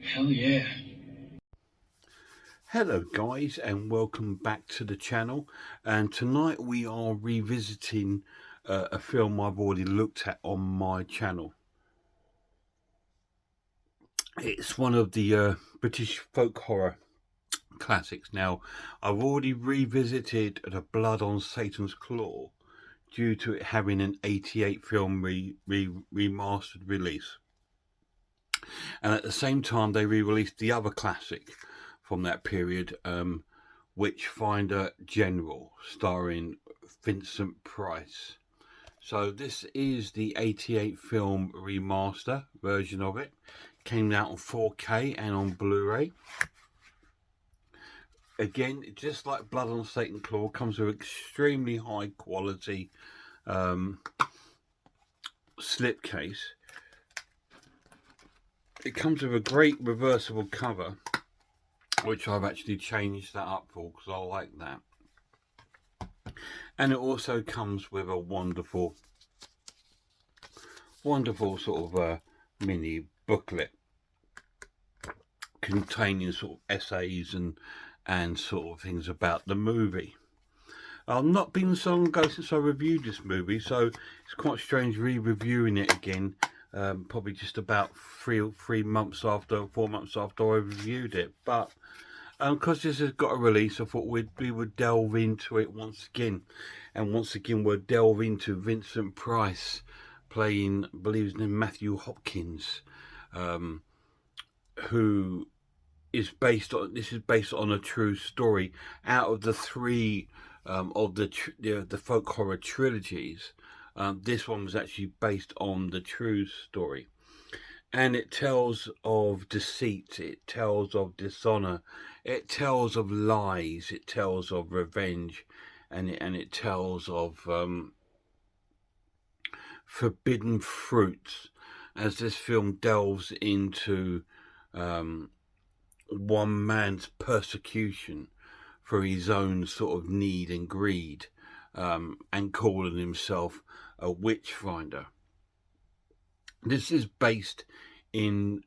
Hell yeah. Hello guys and welcome back to the channel, and tonight we are revisiting a film I've already looked at on my channel. It's one of the British folk horror classics. Now I've already revisited The Blood on Satan's Claw due to it having an 88 film remastered release, and at the same time they re-released the other classic from that period, Witchfinder General, starring Vincent Price. So this is the 88 film remaster version of it. Came out on 4K and on Blu-ray. Again, just like Blood on Satan's Claw, comes with extremely high quality slipcase. It comes with a great reversible cover, which I've actually changed that up for because I like that. And it also comes with a wonderful sort of mini booklet containing sort of essays and sort of things about the movie. I've not been so long ago since I reviewed this movie, so it's quite strange re-reviewing it again. Probably just about 4 months after I reviewed it, but because this has got a release, I thought we would delve into it once again, and once again we'll delve into Vincent Price playing, I believe his name, Matthew Hopkins, who is based on, this is based on a true story. Out of the three of the folk horror trilogies, this one was actually based on the true story, and it tells of deceit, it tells of dishonor, it tells of lies, it tells of revenge, and it tells of forbidden fruits, as this film delves into one man's persecution for his own sort of need and greed, and calling himself a witchfinder. This is based in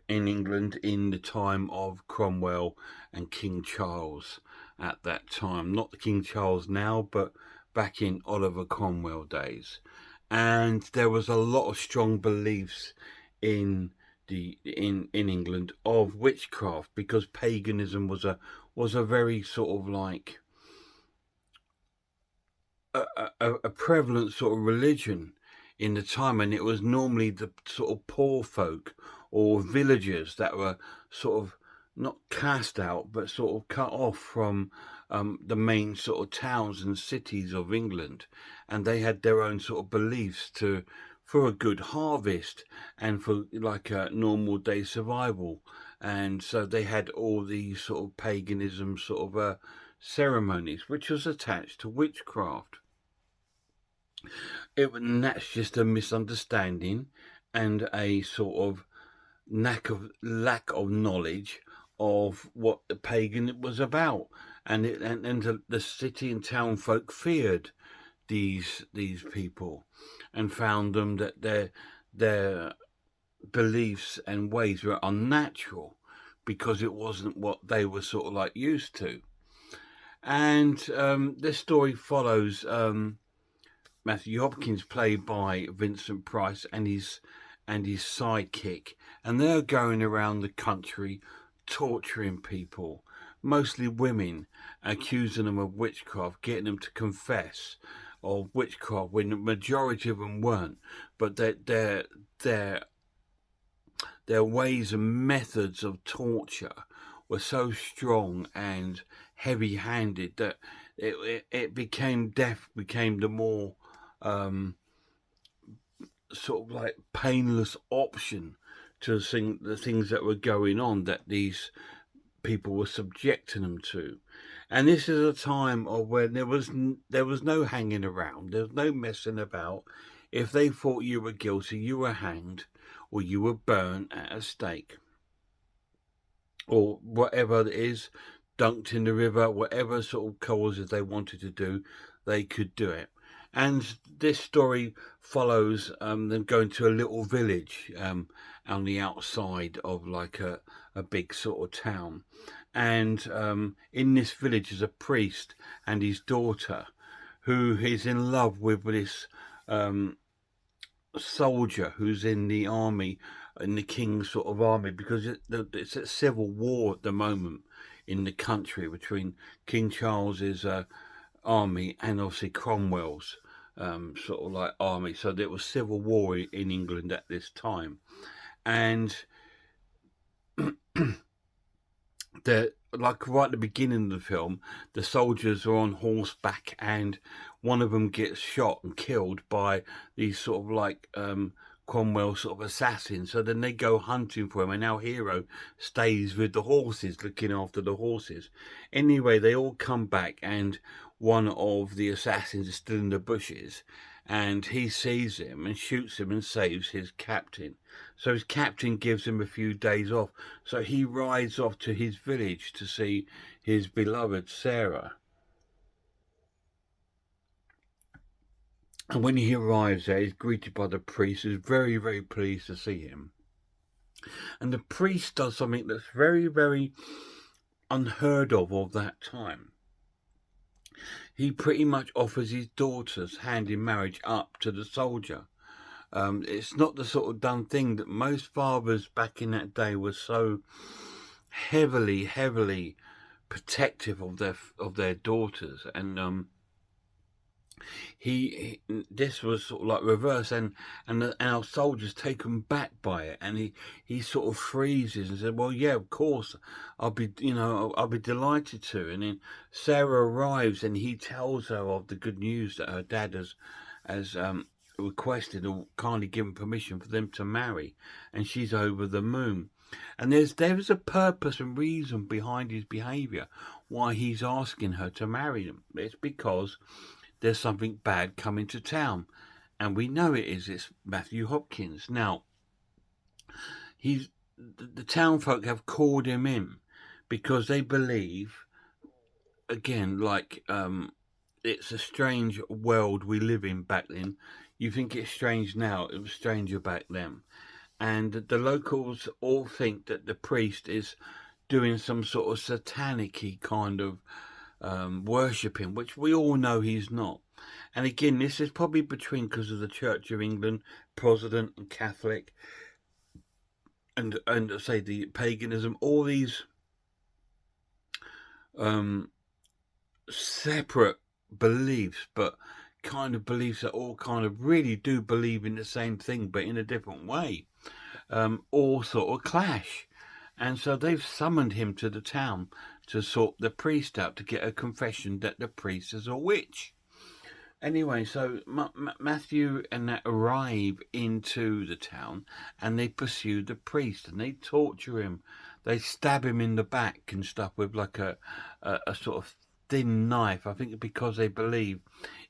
England in the time of Cromwell and King Charles at that time. Not the King Charles now, but back in Oliver Cromwell days. And there was a lot of strong beliefs in England of witchcraft, because paganism was a very sort of like a prevalent sort of religion in the time, and it was normally the sort of poor folk or villagers that were sort of not cast out but sort of cut off from the main sort of towns and cities of England, and they had their own sort of beliefs for a good harvest and for like a normal day survival. And so they had all these sort of paganism sort of ceremonies which was attached to witchcraft. And that's just a misunderstanding and a sort of lack of knowledge of what the pagan was about, and the city and town folk feared these people and found them that their beliefs and ways were unnatural because it wasn't what they were sort of like used to. And this story follows Matthew Hopkins, played by Vincent Price, and his sidekick, and they're going around the country torturing people, mostly women, accusing them of witchcraft, getting them to confess of witchcraft when the majority of them weren't, but their ways and methods of torture were so strong and heavy-handed that it became, death became the more sort of like painless option to the things that were going on that these people were subjecting them to. And this is a time of when there was no hanging around, there was no messing about. If they thought you were guilty, you were hanged or you were burnt at a stake or whatever it is, dunked in the river, whatever sort of causes they wanted to do, they could do it. And this story follows them going to a little village on the outside of like a big sort of town. And in this village is a priest and his daughter who is in love with this soldier who's in the army, in the king's sort of army, because it's a civil war at the moment in the country between King Charles's army and obviously Cromwell's sort of like army. So there was civil war in England at this time, and the like right at the beginning of the film, the soldiers are on horseback, and one of them gets shot and killed by these sort of like Cromwell sort of assassins. So then they go hunting for him, and our hero stays with the horses, looking after the horses. Anyway, they all come back, and one of the assassins is still in the bushes, and he sees him and shoots him and saves his captain. So his captain gives him a few days off. So he rides off to his village to see his beloved Sarah. And when he arrives there, he's greeted by the priest, who's very, very pleased to see him. And the priest does something that's very, very unheard of that time. He pretty much offers his daughter's hand in marriage up to the soldier. It's not the sort of done thing that most fathers back in that day were so heavily protective of their daughters, and this was sort of like reverse, and our soldiers taken back by it, and he sort of freezes and said, "Well, yeah, of course, I'll be delighted to." And then Sarah arrives, and he tells her of the good news that her dad has requested or kindly given permission for them to marry, and she's over the moon. And there's a purpose and reason behind his behaviour, why he's asking her to marry him. It's because there's something bad coming to town, and we know it is. It's Matthew Hopkins. Now, the town folk have called him in because they believe, again, like it's a strange world we live in back then. You think it's strange now, it was stranger back then. And the locals all think that the priest is doing some sort of satanic-y kind of worshipping, which we all know he's not. And again, this is probably between, because of the Church of England, Protestant and Catholic, and say the paganism, all these separate beliefs, but kind of beliefs that all kind of really do believe in the same thing, but in a different way, all sort of clash. And so they've summoned him to the town to sort the priest out, to get a confession that the priest is a witch. Anyway, so Matthew and that arrive into the town, and they pursue the priest, and they torture him. They stab him in the back and stuff with like a sort of thin knife. I think because they believe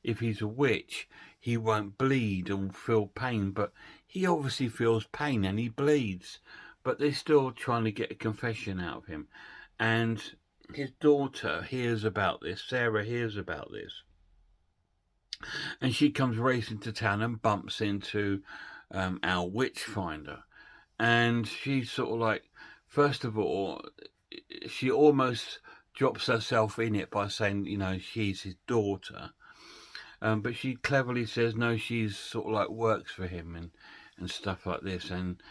if he's a witch, he won't bleed and feel pain. But he obviously feels pain and he bleeds. But they're still trying to get a confession out of him. And his daughter hears about this. Sarah hears about this. And she comes racing to town and bumps into our Witchfinder. And she's sort of like, first of all, she almost drops herself in it by saying, she's his daughter. But she cleverly says, no, she's sort of like works for him and stuff like this. And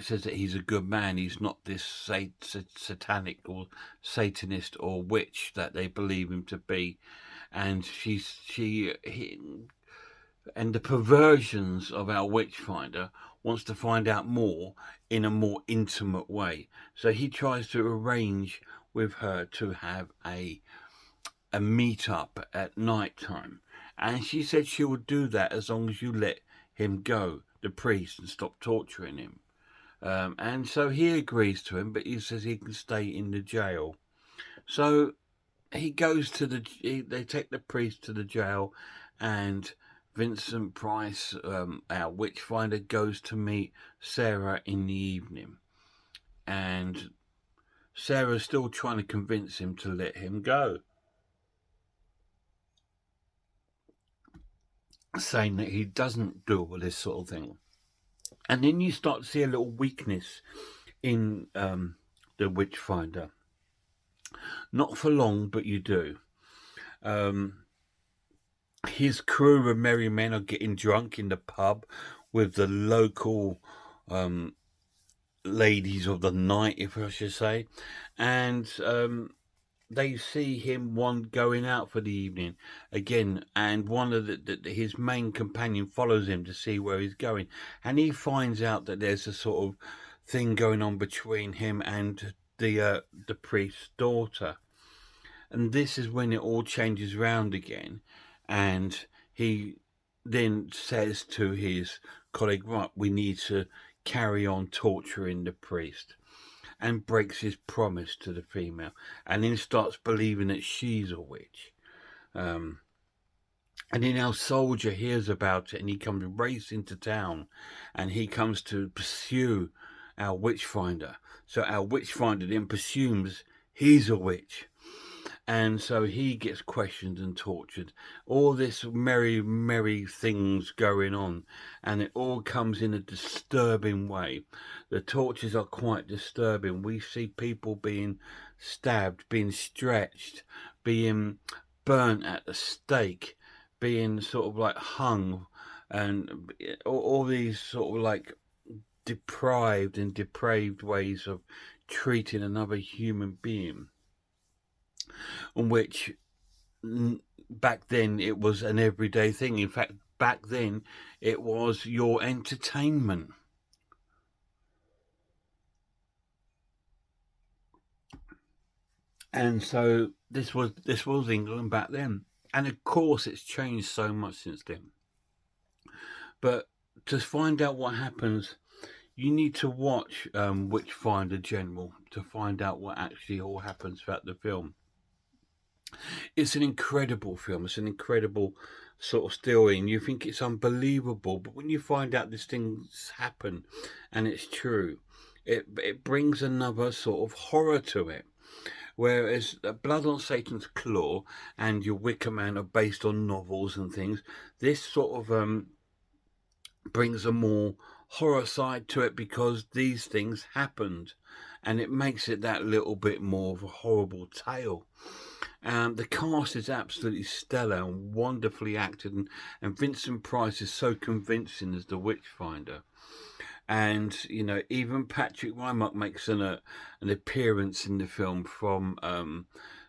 says that he's a good man. He's not this satanic or satanist or witch that they believe him to be. And and the perversions of our Witchfinder wants to find out more in a more intimate way. So he tries to arrange with her to have a meet-up at night time. And she said she would do that as long as you let him go, the priest, and stop torturing him. And so he agrees to him, but he says he can stay in the jail. So he goes to they take the priest to the jail, and Vincent Price, our Witchfinder, goes to meet Sarah in the evening. And Sarah's still trying to convince him to let him go. saying that he doesn't do all this sort of thing. And then you start to see a little weakness in the Witchfinder. Not for long, but you do. His crew of merry men are getting drunk in the pub with the local ladies of the night, if I should say, and they see him one going out for the evening again, and one of his main companion follows him to see where he's going, and he finds out that there's a sort of thing going on between him and the priest's daughter, and this is when it all changes round again, and he then says to his colleague, right, we need to carry on torturing the priest, and breaks his promise to the female, and then starts believing that she's a witch. And then our soldier hears about it, and he comes racing to town, and he comes to pursue our Witchfinder. So our Witchfinder then presumes he's a witch, and so he gets questioned and tortured. All this merry things going on, and it all comes in a disturbing way. The tortures are quite disturbing. We see people being stabbed, being stretched, being burnt at the stake, being sort of like hung, and all these sort of like deprived and depraved ways of treating another human being, on which back then it was an everyday thing. In fact, back then it was your entertainment. And so this was England back then. And of course it's changed so much since then. But to find out what happens, you need to watch Witchfinder General to find out what actually all happens throughout the film. It's an incredible film. It's an incredible sort of story, and you think it's unbelievable. But when you find out these things happen, and it's true, it brings another sort of horror to it. Whereas Blood on Satan's Claw and your Wicker Man are based on novels and things, this sort of brings a more horror side to it because these things happened, and it makes it that little bit more of a horrible tale. The cast is absolutely stellar and wonderfully acted, and Vincent Price is so convincing as the Witchfinder. And you know, even Patrick Wymark makes an appearance in the film from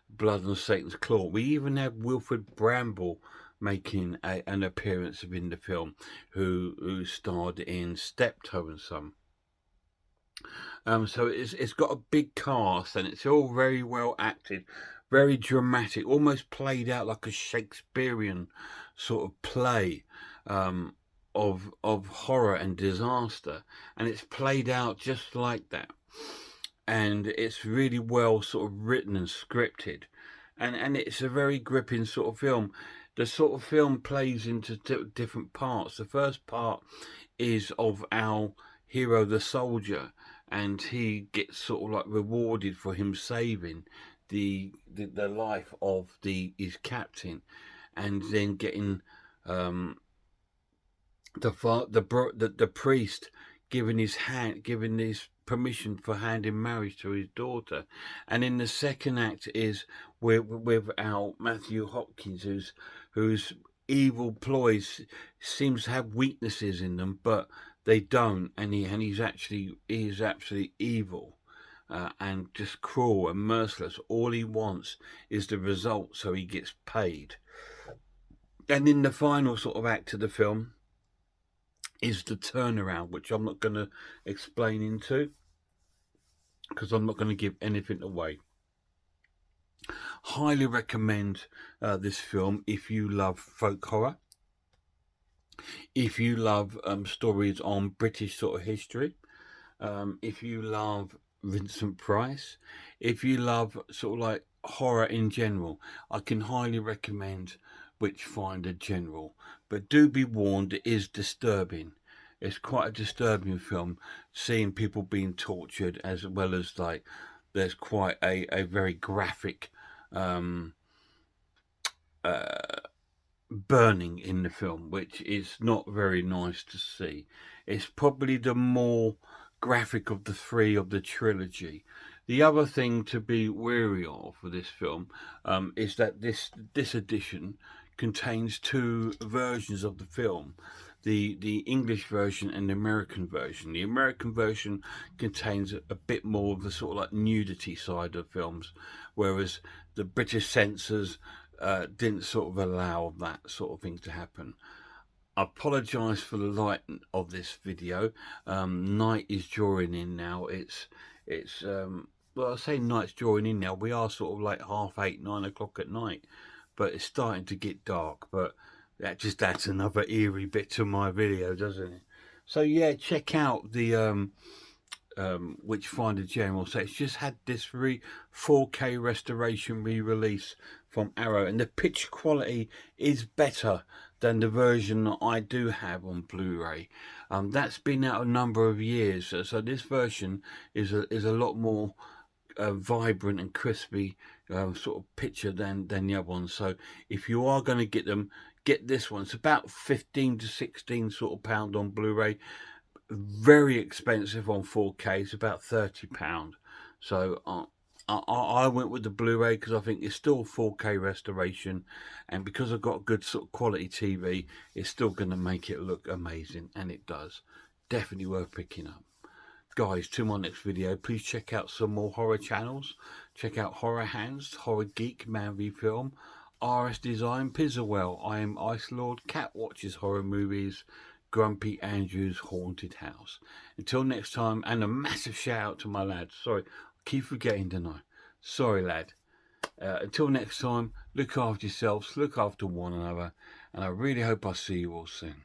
Blood on Satan's Claw. We even have Wilfred Bramble making an appearance in the film, who starred in Steptoe and Son. So it's got a big cast, and it's all very well acted, very dramatic, almost played out like a Shakespearean sort of play of horror and disaster, and it's played out just like that. And it's really well sort of written and scripted, and it's a very gripping sort of film. The sort of film plays into different parts. The first part is of our hero, the soldier, and he gets sort of like rewarded for him saving the life of his captain, and then getting the priest giving his permission for hand in marriage to his daughter. And in the second act is with our Matthew Hopkins, whose evil ploys seems to have weaknesses in them, but they don't, and he is absolutely evil. And just cruel and merciless. All he wants is the result, so he gets paid. And in the final sort of act of the film is the turnaround, which I'm not going to explain into, because I'm not going to give anything away. Highly recommend this film if you love folk horror, if you love stories on British sort of history, if you love Vincent Price, if you love sort of like horror in general, I can highly recommend Witchfinder General. But do be warned, it is disturbing. It's quite a disturbing film, seeing people being tortured, as well as like there's quite a very graphic burning in the film, which is not very nice to see. It's probably the more graphic of the three of the trilogy. The other thing to be wary of for this film is that this edition contains two versions of the film. The English version and the American version. The American version contains a bit more of the sort of like nudity side of films, whereas the British censors didn't sort of allow that sort of thing to happen. I apologise for the light of this video. Night is drawing in now. It's well, I say night's drawing in now. We are sort of like 8:30, 9 o'clock at night, but it's starting to get dark. But that just adds another eerie bit to my video, doesn't it? So yeah, check out the Witchfinder General. So it's just had this 4K restoration re-release from Arrow, and the picture quality is better than the version that I do have on Blu-ray. That's been out a number of years, so this version is a lot more vibrant and crispy sort of picture than the other one. So if you are going to get them, get this one. It's about 15 to 16 sort of pound on Blu-ray. Very expensive on 4K. It's about £30. So I went with the Blu-ray because I think it's still 4K restoration, and because I've got a good sort of quality TV, it's still going to make it look amazing, and it does. Definitely worth picking up. Guys, to my next video, please check out some more horror channels. Check out Horror Hands, Horror Geek, Man v Film, RS Design, Pizzawell, I Am Ice Lord, Cat Watches Horror Movies, Grumpy Andrew's Haunted House. Until next time, and a massive shout out to my lad. Sorry, I keep forgetting tonight. Sorry, lad. Until next time, look after yourselves, look after one another, and I really hope I see you all soon.